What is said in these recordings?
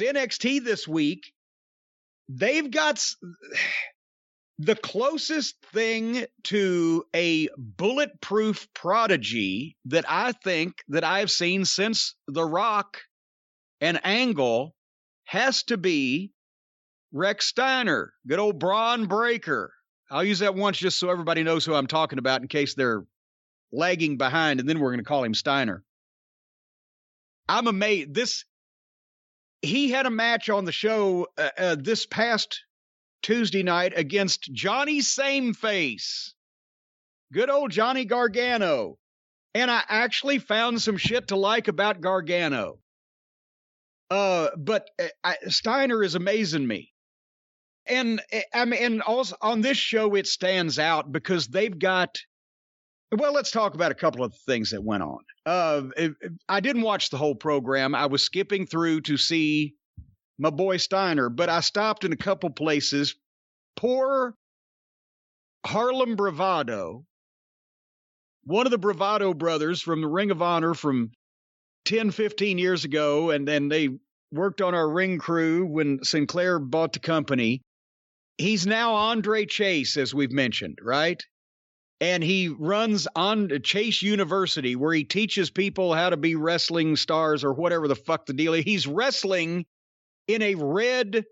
NXT this week, they've got the closest thing to a bulletproof prodigy that I think that I've seen since The Rock and Angle has to be Rex Steiner, good old Braun Breaker. I'll use that once just so everybody knows who I'm talking about in case they're lagging behind, and then we're going to call him Steiner. I'm amazed. He had a match on the show this past Tuesday night against Johnny Sameface. Good old Johnny Gargano. And I actually found some shit to like about Gargano. But Steiner is amazing me. And also on this show, it stands out because they've got, well, let's talk about a couple of things that went on. I didn't watch the whole program. I was skipping through to see my boy Steiner, but I stopped in a couple places. Poor Harlem Bravado, one of the Bravado brothers from the Ring of Honor from 10, 15 years ago, and then they worked on our ring crew when Sinclair bought the company. He's now Andre Chase, as we've mentioned, right? And he runs on Chase University, where he teaches people how to be wrestling stars or whatever the fuck the deal is. He's wrestling in a red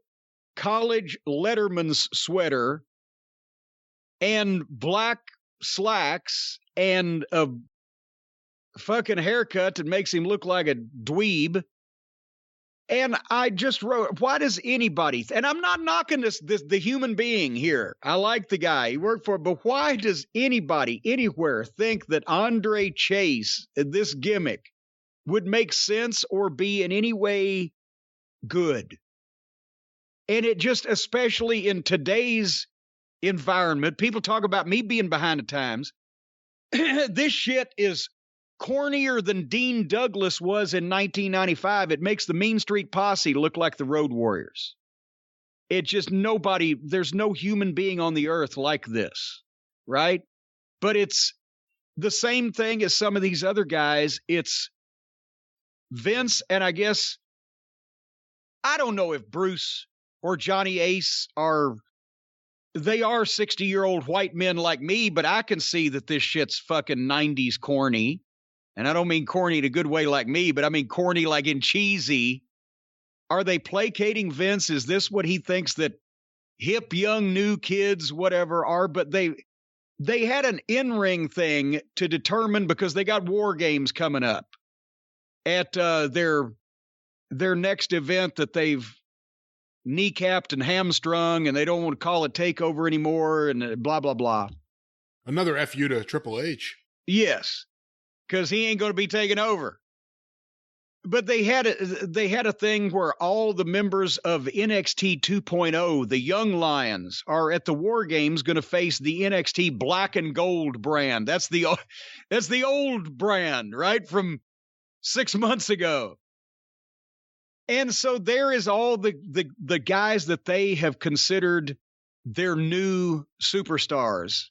college letterman's sweater and black slacks and a fucking haircut that makes him look like a dweeb. And I just wrote, why does anybody, and I'm not knocking the human being here. I like the guy. He worked for it. But why does anybody anywhere think that Andre Chase, this gimmick, would make sense or be in any way good? And it just, especially in today's environment, people talk about me being behind the times. This shit is cornier than Dean Douglas was in 1995. It makes the Mean Street Posse look like the Road Warriors. It just there's no human being on the earth like this, right? But it's the same thing as some of these other guys. It's Vince, and I guess, I don't know if Bruce or Johnny Ace are 60-year-old white men like me, but I can see that this shit's fucking 90s corny. And I don't mean corny in a good way like me, but I mean corny like in cheesy. Are they placating Vince? Is this what he thinks that hip, young, new kids, whatever, are? But they had an in-ring thing to determine, because they got War Games coming up at their next event that they've kneecapped and hamstrung, and they don't want to call it TakeOver anymore, and blah, blah, blah. Another FU to Triple H. Yes. Because he ain't going to be taken over. But they had a thing where all the members of NXT 2.0, the Young Lions, are at the War Games going to face the NXT Black and Gold brand. That's the old brand, right, from 6 months ago. And so there is all the guys that they have considered their new superstars.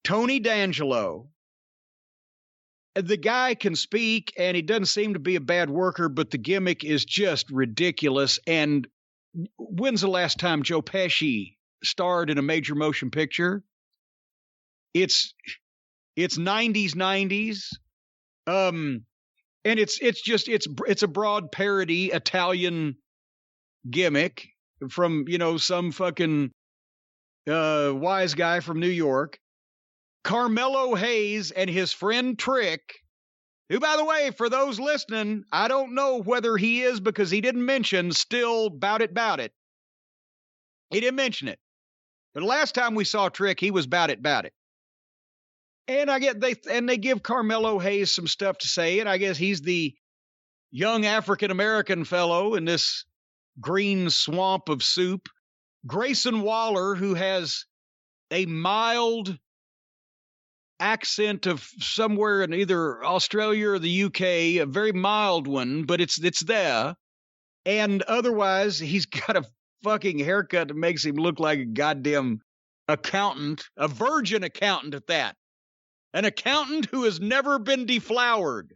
Tony D'Angelo. The guy can speak, and he doesn't seem to be a bad worker, but the gimmick is just ridiculous. And when's the last time Joe Pesci starred in a major motion picture? It's 90s. And it's a broad parody Italian gimmick from, some fucking wise guy from New York. Carmelo Hayes and his friend Trick, who, by the way, for those listening, I don't know whether he is, because he didn't mention still bout it. He didn't mention it. But the last time we saw Trick, he was bout it. And they give Carmelo Hayes some stuff to say, and I guess he's the young African-American fellow in this green swamp of soup. Grayson Waller, who has a mild accent of somewhere in either Australia or the UK, a very mild one, but it's there. And otherwise, he's got a fucking haircut that makes him look like a goddamn accountant, a virgin accountant at that. An accountant who has never been deflowered.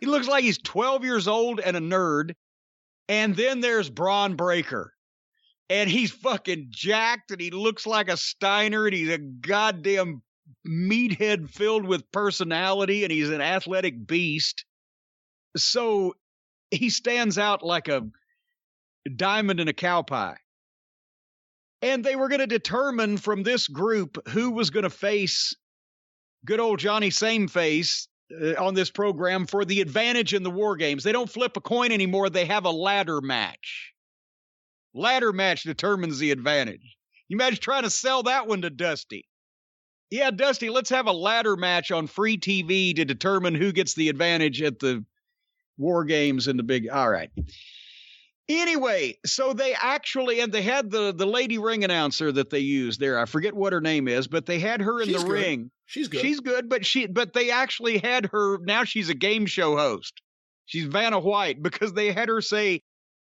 He looks like he's 12 years old and a nerd. And then there's Braun Breaker. And he's fucking jacked, and he looks like a Steiner, and he's a goddamn meathead filled with personality, and he's an athletic beast. So he stands out like a diamond in a cow pie. And they were going to determine from this group who was going to face good old Johnny Sameface on this program for the advantage in the War Games. They don't flip a coin anymore. They have a ladder match. Ladder match determines the advantage. You imagine trying to sell that one to Dusty. Yeah, Dusty, let's have a ladder match on free TV to determine who gets the advantage at the War Games and the big. All right. Anyway, so they actually, and they had the lady ring announcer that they used there. I forget what her name is, but they had her in the ring. She's good. She's good, but they actually had her. Now she's a game show host. She's Vanna White, because they had her say,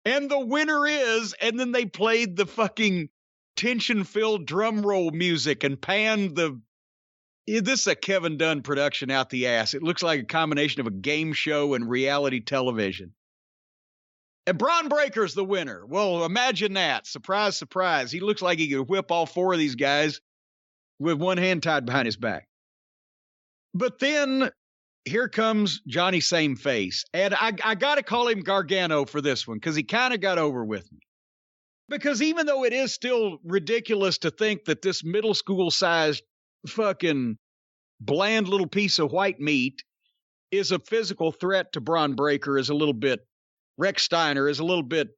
and the winner is, and then they played the fucking tension-filled drum roll music and panned the. This is a Kevin Dunn production out the ass. It looks like a combination of a game show and reality television. And Braun Breaker's the winner. Well, imagine that. Surprise, surprise. He looks like he could whip all four of these guys with one hand tied behind his back. But then here comes Johnny Sameface. And I got to call him Gargano for this one, because he kind of got over with me. Because even though it is still ridiculous to think that this middle school-sized fucking bland little piece of white meat is a physical threat to Braun Breaker, is a little bit, Rex Steiner is a little bit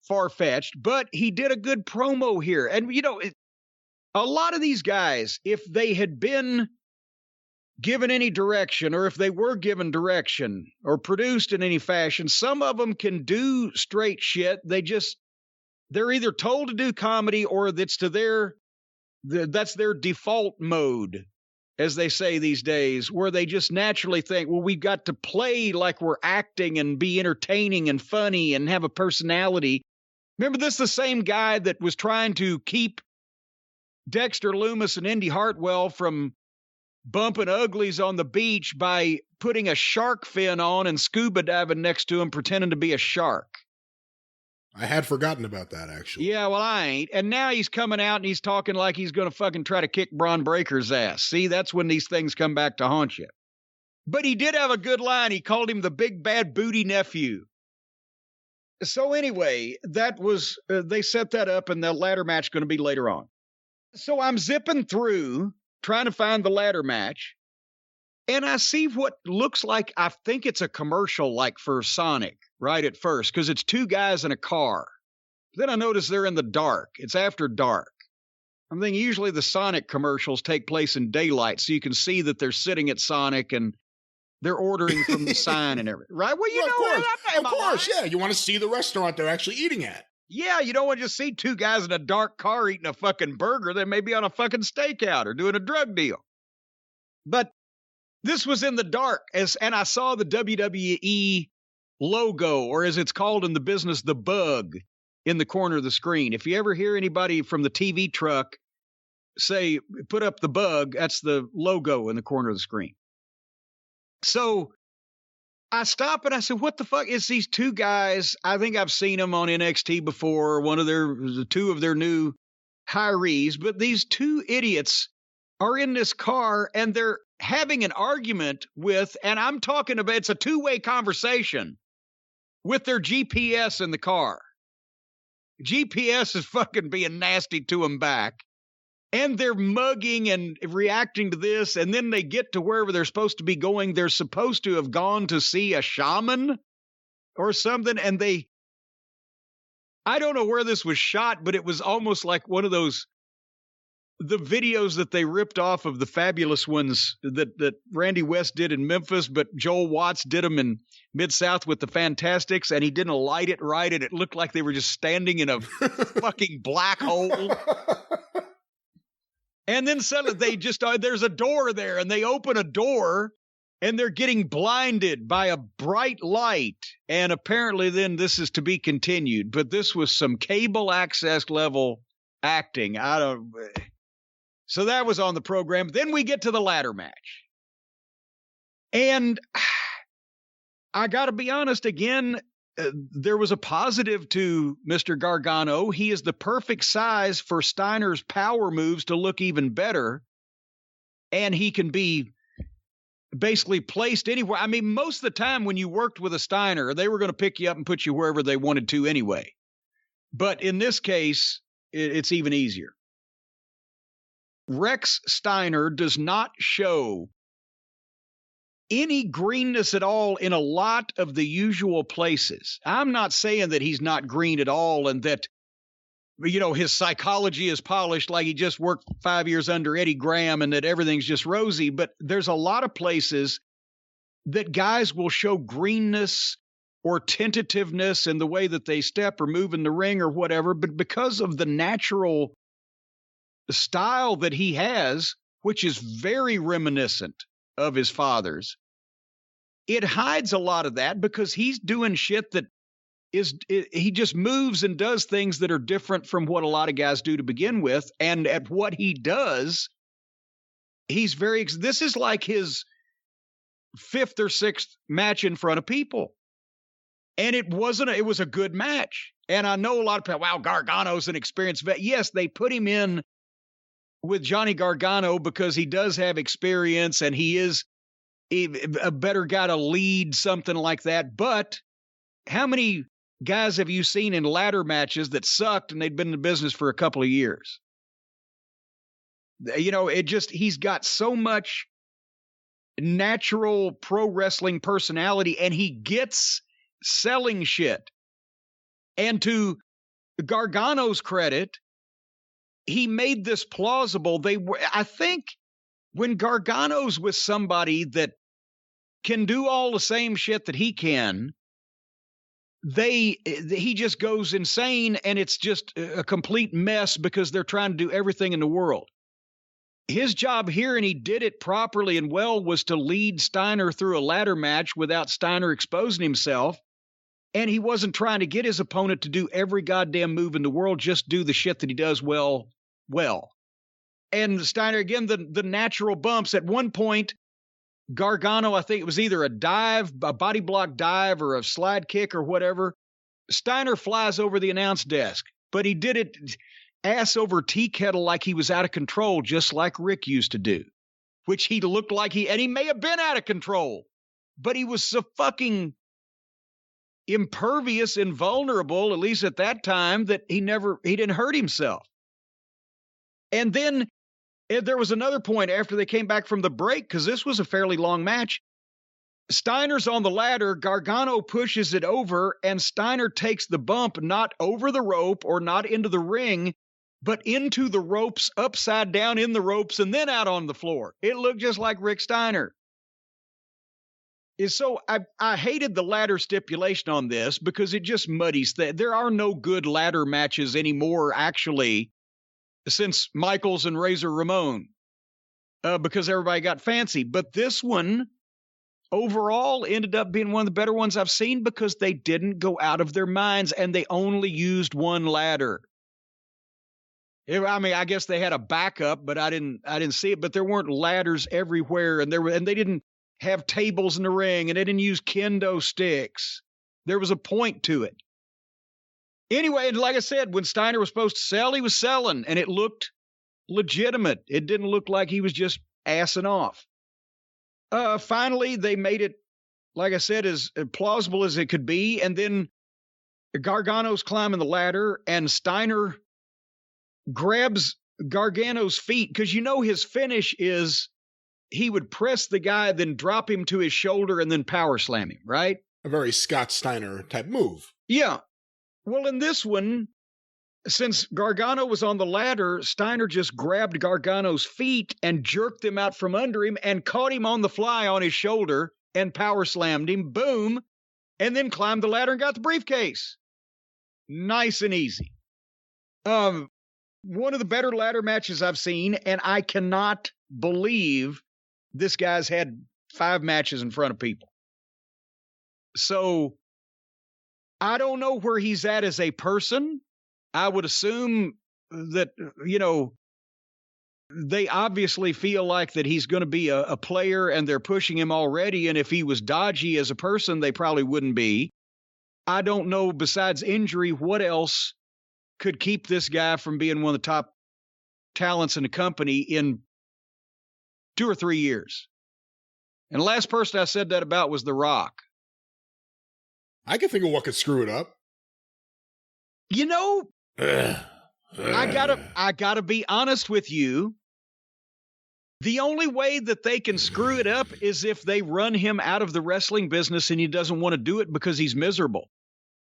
far-fetched, but he did a good promo here. And, you know, a lot of these guys, if they had been given any direction, or if they were given direction or produced in any fashion, some of them can do straight shit. They're either told to do comedy, or that's their default mode, as they say these days, where they just naturally think, well, we've got to play like we're acting and be entertaining and funny and have a personality. Remember, this is the same guy that was trying to keep Dexter Lumis and Indy Hartwell from bumping uglies on the beach by putting a shark fin on and scuba diving next to him, pretending to be a shark. I had forgotten about that, actually. Yeah, well, I ain't. And now he's coming out and he's talking like he's going to fucking try to kick Braun Breaker's ass. See, that's when these things come back to haunt you. But he did have a good line. He called him the big bad booty nephew. So anyway, that was, they set that up, and the ladder match going to be later on. So I'm zipping through, trying to find the ladder match, and I see what looks like, I think it's a commercial like for Sonic right at first, because it's two guys in a car. Then I notice they're in the dark. It's after dark. I'm thinking usually the Sonic commercials take place in daylight, so you can see that they're sitting at Sonic and they're ordering from the sign and everything. Right? Well, you know, of course, yeah. You want to see the restaurant they're actually eating at. Yeah, you don't want to just see two guys in a dark car eating a fucking burger. They may be on a fucking stakeout or doing a drug deal. But this was in the dark, and I saw the WWE logo, or as it's called in the business, the bug, in the corner of the screen. If you ever hear anybody from the TV truck say, put up the bug, that's the logo in the corner of the screen. So I stop and I said, what the fuck is these two guys? I think I've seen them on NXT before, two of their new hirees, but these two idiots are in this car and they're having an argument with, and I'm talking about, it's a two-way conversation with their GPS in the car. GPS is fucking being nasty to them back. And they're mugging and reacting to this, and then they get to wherever they're supposed to be going. They're supposed to have gone to see a shaman or something, and I don't know where this was shot, but it was almost like one of those, the videos that they ripped off of the Fabulous Ones that Randy West did in Memphis, but Joel Watts did them in Mid-South with the Fantastics, and he didn't light it right, and it looked like they were just standing in a fucking black hole. And then suddenly they just, there's a door there, and they open a door, and they're getting blinded by a bright light. And apparently then this is to be continued. But this was some cable access level acting. So that was on the program. Then we get to the ladder match. And I got to be honest again. There was a positive to Mr. Gargano. He is the perfect size for Steiner's power moves to look even better. And he can be basically placed anywhere. I mean, most of the time when you worked with a Steiner, they were going to pick you up and put you wherever they wanted to anyway. But in this case, it's even easier. Rex Steiner does not show any greenness at all in a lot of the usual places. I'm not saying that he's not green at all and that, his psychology is polished like he just worked 5 years under Eddie Graham and that everything's just rosy. But there's a lot of places that guys will show greenness or tentativeness in the way that they step or move in the ring or whatever. But because of the natural style that he has, which is very reminiscent of his father's, it hides a lot of that because he's doing shit that he just moves and does things that are different from what a lot of guys do to begin with. And at what he does, this is like his 5th or 6th match in front of people. And it was a good match. And I know a lot of people, wow, Gargano's an experienced vet. Yes, they put him in with Johnny Gargano because he does have experience and he is a better guy to lead something like that. But how many guys have you seen in ladder matches that sucked and they'd been in the business for a couple of years? He's got so much natural pro wrestling personality and he gets selling shit. And to Gargano's credit, he made this plausible. I think when Gargano's with somebody that can do all the same shit that he can, he just goes insane and it's just a complete mess because they're trying to do everything in the world. His job here, and he did it properly and well, was to lead Steiner through a ladder match without Steiner exposing himself. And he wasn't trying to get his opponent to do every goddamn move in the world, just do the shit that he does well. And Steiner, again, the natural bumps. At one point, Gargano, I think it was either a body block dive or a slide kick or whatever. Steiner flies over the announce desk, but he did it ass over tea kettle like he was out of control, just like Rick used to do, which he looked like and he may have been out of control, but he was so fucking impervious and vulnerable, at least at that time, that he didn't hurt himself. And then there was another point after they came back from the break, because this was a fairly long match. Steiner's on the ladder, Gargano pushes it over, and Steiner takes the bump not over the rope or not into the ring, but into the ropes, upside down in the ropes, and then out on the floor. It looked just like Rick Steiner. So I hated the ladder stipulation on this because it just muddies that. There are no good ladder matches anymore, actually, since Michaels and Razor Ramon, because everybody got fancy. But this one overall ended up being one of the better ones I've seen because they didn't go out of their minds and they only used one ladder. I mean, I guess they had a backup, but I didn't see it. But there weren't ladders everywhere, and they didn't have tables in the ring, and they didn't use kendo sticks. There was a point to it. Anyway, and like I said, when Steiner was supposed to sell, he was selling, and it looked legitimate. It didn't look like he was just assing off. Finally, they made it, like I said, as plausible as it could be, and then Gargano's climbing the ladder, and Steiner grabs Gargano's feet, because his finish is he would press the guy, then drop him to his shoulder, and then power slam him, right? A very Scott Steiner type move. Yeah. Well, in this one, since Gargano was on the ladder, Steiner just grabbed Gargano's feet and jerked them out from under him and caught him on the fly on his shoulder and power slammed him, boom, and then climbed the ladder and got the briefcase. Nice and easy. One of the better ladder matches I've seen, and I cannot believe this guy's had 5 matches in front of people. So I don't know where he's at as a person. I would assume that, they obviously feel like that he's going to be a player and they're pushing him already. And if he was dodgy as a person, they probably wouldn't be. I don't know, besides injury, what else could keep this guy from being one of the top talents in the company in 2 or 3 years. And the last person I said that about was The Rock. I can think of what could screw it up. You know, I gotta be honest with you. The only way that they can screw it up is if they run him out of the wrestling business and he doesn't want to do it because he's miserable.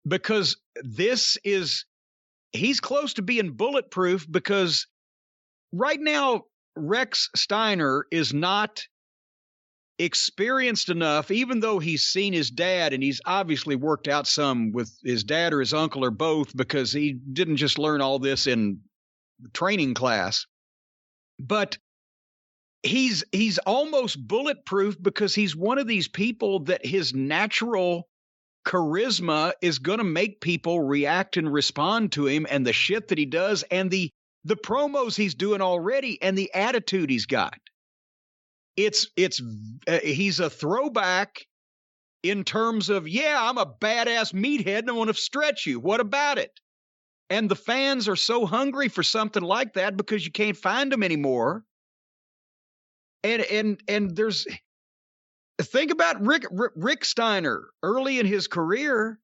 Because he's close to being bulletproof, because right now Rex Steiner is not experienced enough, even though he's seen his dad and he's obviously worked out some with his dad or his uncle or both, because he didn't just learn all this in training class. But he's almost bulletproof because he's one of these people that his natural charisma is going to make people react and respond to him, and the shit that he does, and the promos he's doing already, and the attitude he's got. He's a throwback in terms of, yeah, I'm a badass meathead and I want to stretch you. What about it? And the fans are so hungry for something like that because you can't find them anymore. And there's, think about Rick Steiner early in his career.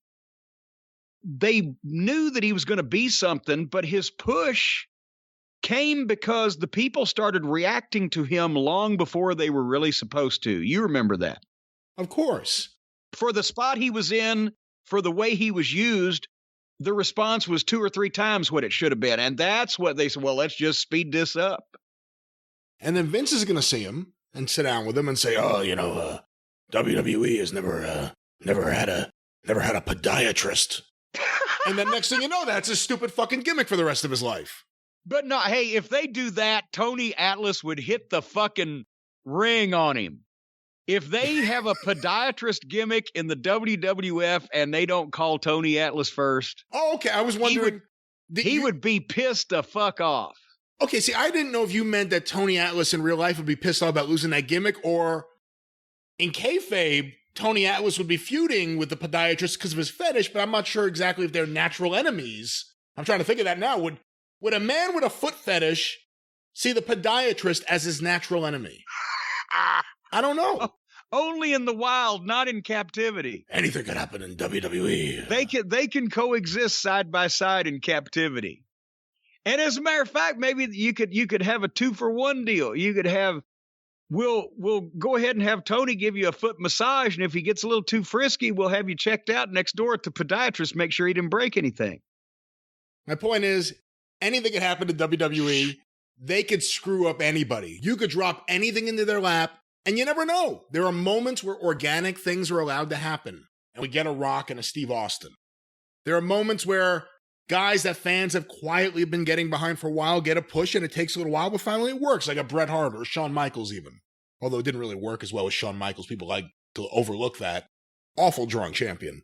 They knew that he was going to be something, but his push came because the people started reacting to him long before they were really supposed to. You remember that? Of course. For the spot he was in, for the way he was used, the response was 2 or 3 times what it should have been. And that's what they said, well, let's just speed this up. And then Vince is going to see him and sit down with him and say, oh, WWE has never had a podiatrist. And then next thing you know, that's a stupid fucking gimmick for the rest of his life. But no, hey, if they do that, Tony Atlas would hit the fucking ring on him. If they have a podiatrist gimmick in the WWF and they don't call Tony Atlas first. Oh, okay. I was wondering. He would be pissed the fuck off. Okay, see, I didn't know if you meant that Tony Atlas in real life would be pissed off about losing that gimmick, or in kayfabe, Tony Atlas would be feuding with the podiatrist because of his fetish, but I'm not sure exactly if they're natural enemies. I'm trying to think of that now. Would a man with a foot fetish see the podiatrist as his natural enemy? I don't know. Only in the wild, not in captivity. Anything could happen in WWE. They can coexist side by side in captivity. And as a matter of fact, maybe you could have a 2-for-1 deal. You could have, we'll go ahead and have Tony give you a foot massage, and if he gets a little too frisky, we'll have you checked out next door at the podiatrist, make sure he didn't break anything. My point is, anything could happen to WWE. They could screw up anybody. You could drop anything into their lap, and you never know. There are moments where organic things are allowed to happen, and we get a Rock and a Steve Austin. There are moments where guys that fans have quietly been getting behind for a while get a push, and it takes a little while, but finally it works, like a Bret Hart or Shawn Michaels even. Although it didn't really work as well as Shawn Michaels. People like to overlook that. Awful drawing champion.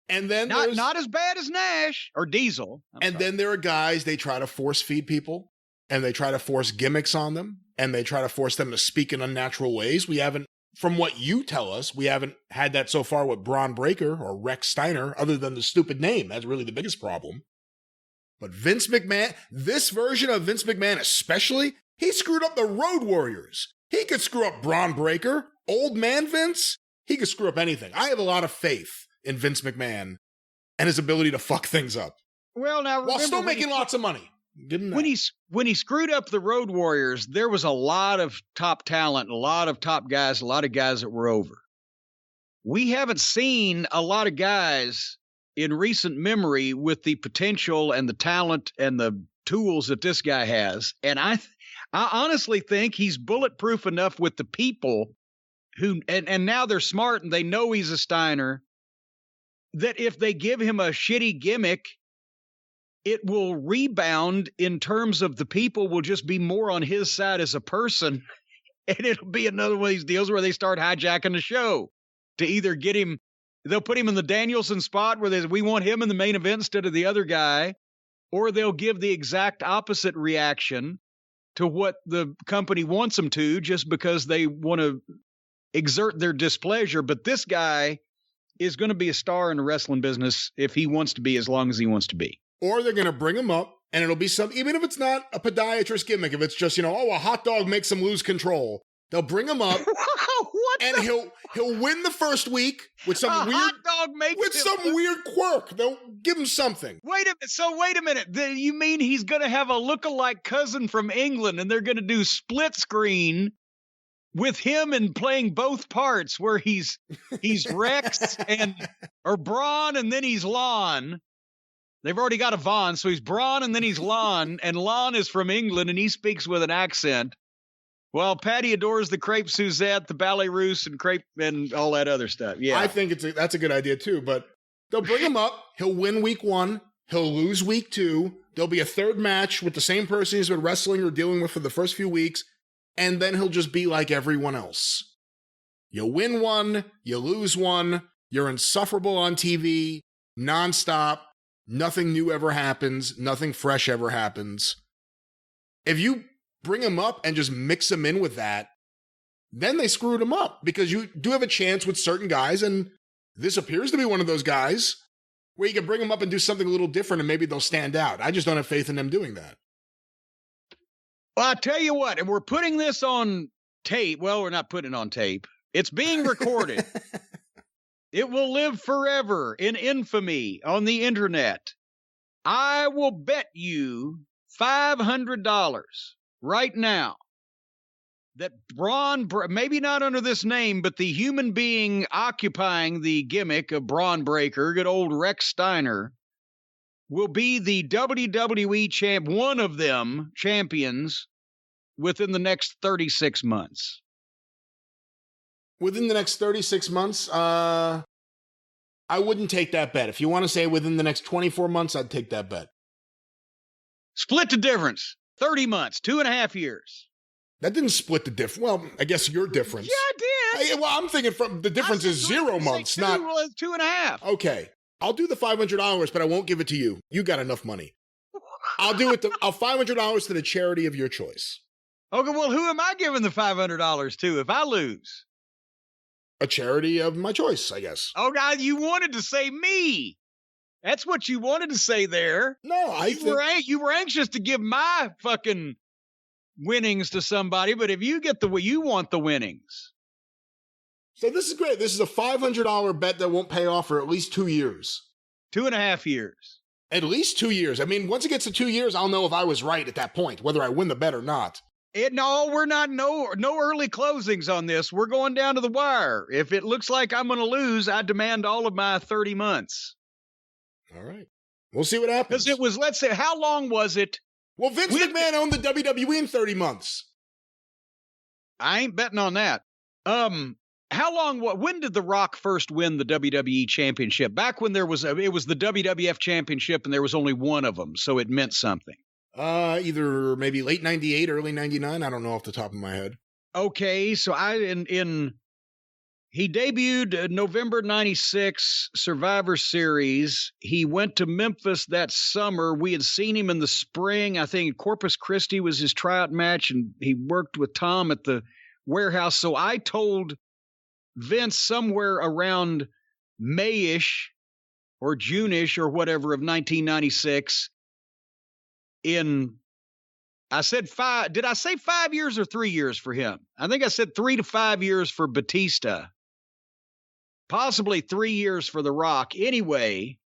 And then not as bad as Nash or Diesel. Then there are guys, they try to force feed people, and they try to force gimmicks on them, and they try to force them to speak in unnatural ways. We haven't, from what you tell us, we haven't had that so far with Braun Breaker or Rex Steiner, other than the stupid name. That's really the biggest problem. But Vince McMahon, this version of Vince McMahon especially, he screwed up the Road Warriors. He could screw up Braun Breaker, old man Vince. He could screw up anything. I have a lot of faith in Vince McMahon and his ability to fuck things up. Well, now while still making lots of money. When he screwed up the Road Warriors, there was a lot of top talent, a lot of top guys, a lot of guys that were over. We haven't seen a lot of guys in recent memory with the potential and the talent and the tools that this guy has. And I honestly think he's bulletproof enough with the people who, and now they're smart and they know he's a Steiner, that if they give him a shitty gimmick, it will rebound in terms of the people will just be more on his side as a person. And it'll be another one of these deals where they start hijacking the show to either get him. They'll put him in the Danielson spot where we want him in the main event instead of the other guy, or they'll give the exact opposite reaction to what the company wants them to just because they want to exert their displeasure. But this guy is going to be a star in the wrestling business if he wants to be, as long as he wants to be. Or they're going to bring him up, and it'll be some, even if it's not a podiatrist gimmick, if it's just, a hot dog makes him lose control, they'll bring him up, and he'll win the first week with some hot dog makes weird quirk. They'll give him something. Wait a minute. You mean he's going to have a lookalike cousin from England, and they're going to do split screen with him and playing both parts, where he's Rex or Braun, and then he's Lon. They've already got a Vaughn, so he's Braun and then he's Lon, and Lon is from England and he speaks with an accent. Well, Patty adores the crepe Suzette, the ballet russe, and crepe and all that other stuff. Yeah, I think that's a good idea too. But they'll bring him up. He'll win week 1. He'll lose week 2. There'll be a third match with the same person he's been wrestling or dealing with for the first few weeks, and then he'll just be like everyone else. You win 1, you lose 1. You're insufferable on TV, nonstop. Nothing new ever happens. Nothing fresh ever happens. If you bring him up and just mix him in with that, then they screwed him up, because you do have a chance with certain guys, and this appears to be one of those guys where you can bring them up and do something a little different and maybe they'll stand out. I just don't have faith in them doing that. Well, I tell you what, and we're putting this on tape. Well, we're not putting it on tape. It's being recorded. It will live forever in infamy on the internet. I will bet you $500 right now that Braun, maybe not under this name, but the human being occupying the gimmick of Braun Breaker, good old Rex Steiner, will be the WWE champ, one of them champions, within the next 36 months. Within the next 36 months, I wouldn't take that bet. If you want to say within the next 24 months, I'd take that bet. Split the difference. 30 months, 2.5 years. That didn't split the difference. Well, I guess your difference. Yeah, it did. Well, I'm thinking from the difference is 0 months, not 2.5. Okay, I'll do the $500, but I won't give it to you. You got enough money. I'll do it. I'll $500 to the charity of your choice. Okay, well, who am I giving the $500 to if I lose? A charity of my choice, I guess. Oh, God, you wanted to say me. That's what you wanted to say there. No, you were anxious to give my fucking winnings to somebody, but if you get you want the winnings. So this is great. This is a $500 bet that won't pay off for at least 2 years. 2.5 years. At least 2 years. I mean, once it gets to 2 years, I'll know if I was right at that point, whether I win the bet or not. No, we're not. No early closings on this. We're going down to the wire. If it looks like I'm going to lose, I demand all of my 30 months. All right. We'll see what happens. Because it was, let's say, how long was it? Well, Vince McMahon owned the WWE in 30 months. I ain't betting on that. How long, when did The Rock first win the WWE championship? Back when it was the WWF championship and there was only one of them, so it meant something. Either maybe late 98, early 99. I don't know off the top of my head. Okay, so he debuted November 96 Survivor Series. He went to Memphis that summer. We had seen him in the spring. I think Corpus Christi was his tryout match, and he worked with Tom at the warehouse. So I told Vince somewhere around May-ish or June-ish or whatever of 1996 I said 5. Did I say 5 years or 3 years for him? I think I said 3 to 5 years for Batista. Possibly 3 years for The Rock. Anyway,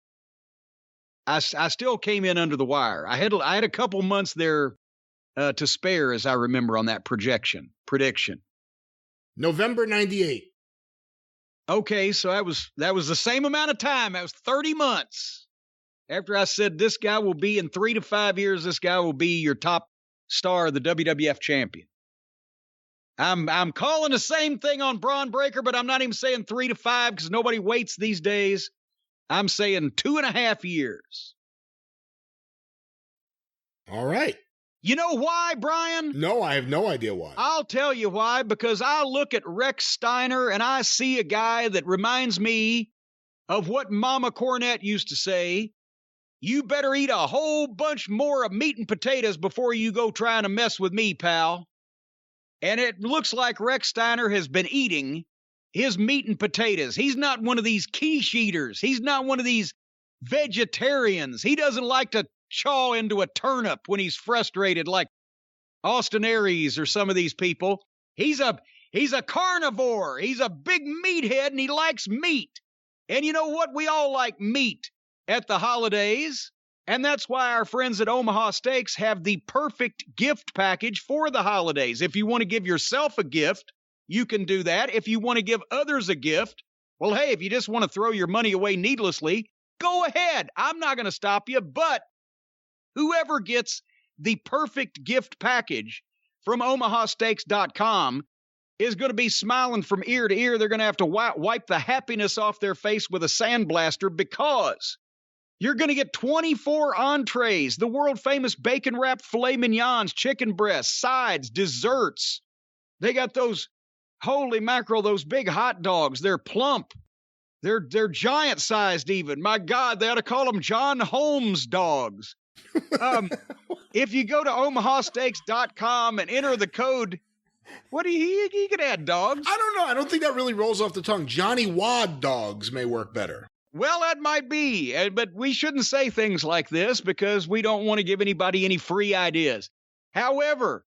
I still came in under the wire. I had a couple months there to spare, as I remember, on that prediction. November 98. Okay, so that was the same amount of time. That was 30 months. After I said this guy will be in 3 to 5 years, this guy will be your top star, the WWF champion. I'm calling the same thing on Braun Breaker, but I'm not even saying 3 to 5 because nobody waits these days. I'm saying 2.5 years. All right. You know why, Brian? No, I have no idea why. I'll tell you why, because I look at Rex Steiner and I see a guy that reminds me of what Mama Cornette used to say. you better eat a whole bunch more of meat and potatoes before you go trying to mess with me, pal. And it looks like Rex Steiner has been eating his meat and potatoes. He's not one of these quiche eaters. He's not one of these vegetarians. He doesn't like to chaw into a turnip when he's frustrated like Austin Aries or some of these people. He's a carnivore. He's a big meathead, and he likes meat. And you know what? We all like meat at the holidays. And that's why our friends at Omaha Steaks have the perfect gift package for the holidays. If you want to give yourself a gift, you can do that. If you want to give others a gift, well, hey, if you just want to throw your money away needlessly, go ahead. I'm not going to stop you. But whoever gets the perfect gift package from omahasteaks.com is going to be smiling from ear to ear. They're going to have to wipe the happiness off their face with a sandblaster, because you're going to get 24 entrees, the world-famous bacon-wrapped filet mignons, chicken breasts, sides, desserts. They got those, holy mackerel, those big hot dogs. They're plump. They're giant-sized even. My God, they ought to call them John Holmes dogs. If you go to omahasteaks.com and enter the code, what do you can add dogs? I don't know. I don't think that really rolls off the tongue. Johnny Wad dogs may work better. Well, that might be, but we shouldn't say things like this because we don't want to give anybody any free ideas. However,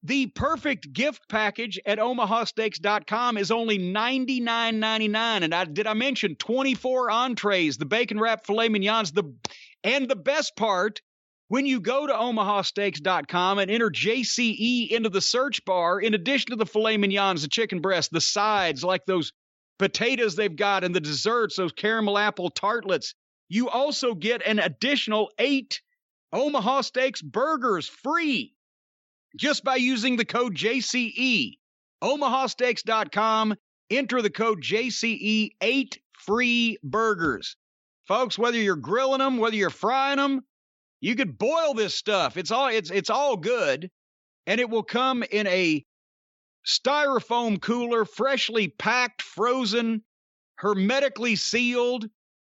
the perfect gift package at omahasteaks.com is only $99.99. And did I mention 24 entrees, the bacon-wrapped filet mignons, and the best part, when you go to omahasteaks.com and enter JCE into the search bar, in addition to the filet mignons, the chicken breast, the sides, like those potatoes they've got, and the desserts, those caramel apple tartlets, you also get an additional 8 Omaha Steaks burgers free just by using the code JCE. omahasteaks.com, enter the code JCE, 8 free burgers. Folks, whether you're grilling them, whether you're frying them, you could boil this stuff. It's all good, and it will come in a styrofoam cooler, freshly packed, frozen, hermetically sealed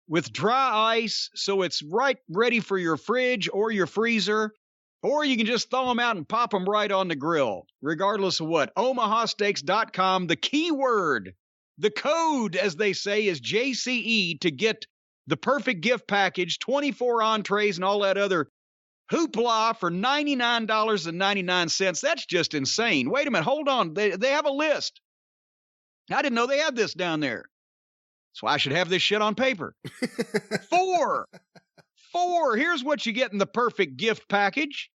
with dry ice, so it's right ready for your fridge or your freezer, or you can just thaw them out and pop them right on the grill, regardless of what. omahasteaks.com, the keyword, the code, as they say, is JCE to get the perfect gift package, 24 entrees and all that other hoopla for $99.99. That's just insane. Wait a minute. Hold on. They have a list. I didn't know they had this down there. So I should have this shit on paper. 4. Here's what you get in the perfect gift package.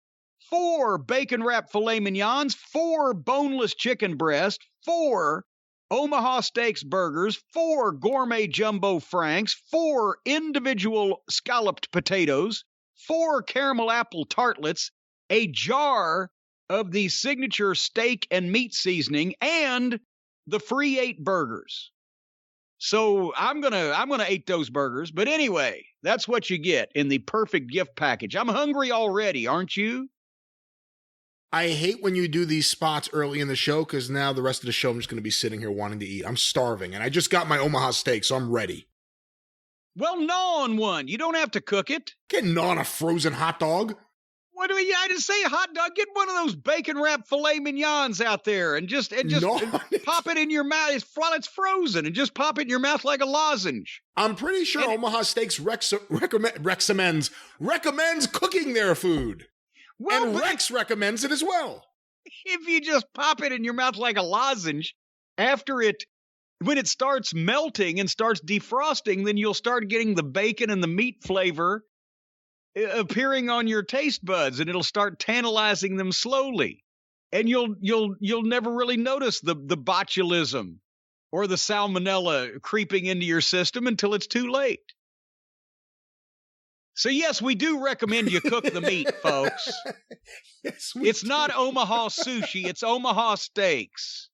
4 bacon-wrapped filet mignons, 4 boneless chicken breast, 4 Omaha Steaks burgers, 4 gourmet jumbo franks, 4 individual scalloped potatoes, 4 caramel apple tartlets, a jar of the signature steak and meat seasoning, and the free 8 burgers. So I'm gonna eat those burgers. But anyway, that's what you get in the perfect gift package. I'm hungry already, aren't you? I hate when you do these spots early in the show, because now the rest of the show I'm just going to be sitting here wanting to eat. I'm starving, and I just got my Omaha steak, so I'm ready. Well, gnaw on one. You don't have to cook it. Get gnaw on a frozen hot dog. What do I didn't say hot dog. Get one of those bacon-wrapped filet mignons out there and just pop it in your mouth while it's frozen, and just pop it in your mouth like a lozenge. I'm pretty sure Omaha Steaks recommends cooking their food. Well, and Rex recommends it as well. If you just pop it in your mouth like a lozenge, when it starts melting and starts defrosting, then you'll start getting the bacon and the meat flavor appearing on your taste buds, and it'll start tantalizing them slowly. And you'll never really notice the botulism or the salmonella creeping into your system until it's too late. So, yes, we do recommend you cook the meat, folks. Yes, it's not Omaha sushi. It's Omaha Steaks.